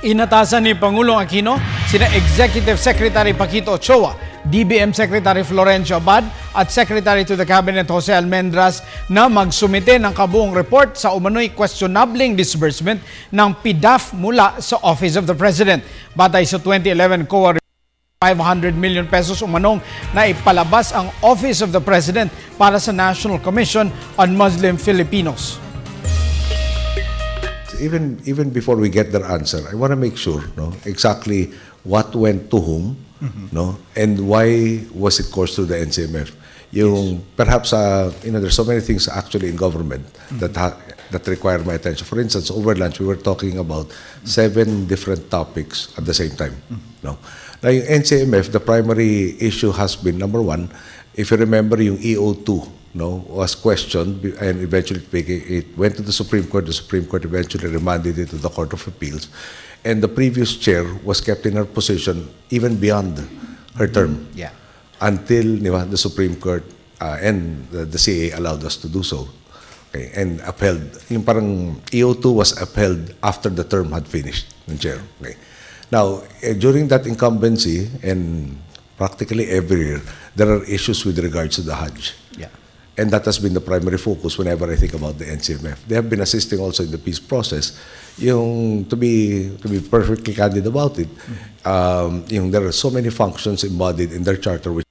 Inatasan ni Pangulong Aquino sina Executive Secretary Paquito Ochoa, DBM Secretary Florencio Abad at Secretary to the Cabinet Jose Almendras na magsumite ng kabuong report sa umano'y questionabling disbursement ng PDAF mula sa Office of the President. Batay sa 2011 COA 500 million pesos umanong na ipalabas ang Office of the President para sa National Commission on Muslim Filipinos. Even before we get their answer, I want to make sure, exactly what went to whom, and why was it coursed through the NCMF. Yung perhaps there's so many things actually in government that require my attention. For instance, over lunch we were talking about 7 different topics at the same time. Now, yung NCMF, the primary issue has been, number one, if you remember, yung EO2 was questioned, and eventually it went to the Supreme Court. The Supreme Court eventually remanded it to the Court of Appeals, and the previous chair was kept in her position even beyond her term, until the Supreme Court and the CA allowed us to do so, and upheld. Yung parang EO2 was upheld after the term had finished ng chair. Now, during that incumbency, and practically every year, there are issues with regards to the Hajj. And that has been the primary focus whenever I think about the NCMF. They have been assisting also in the peace process. To be perfectly candid about it, there are so many functions embodied in their charter,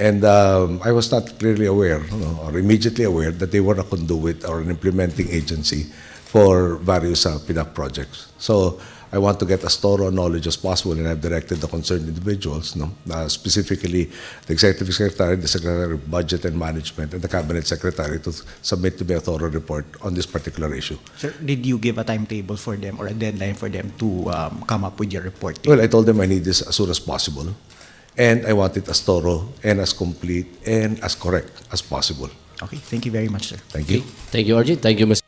and I was not clearly aware, or immediately aware, that they were a conduit or an implementing agency for various PDAF projects. So I want to get as thorough knowledge as possible, and I've directed the concerned individuals, specifically the Executive Secretary, the Secretary of Budget and Management, and the Cabinet Secretary to submit to me a thorough report on this particular issue. Sir, did you give a timetable for them or a deadline for them to come up with your report? Well, I told them I need this as soon as possible, and I want it as thorough and as complete and as correct as possible. Okay, thank you very much, sir. Thank you. Thank you, RG. Thank you, Mr.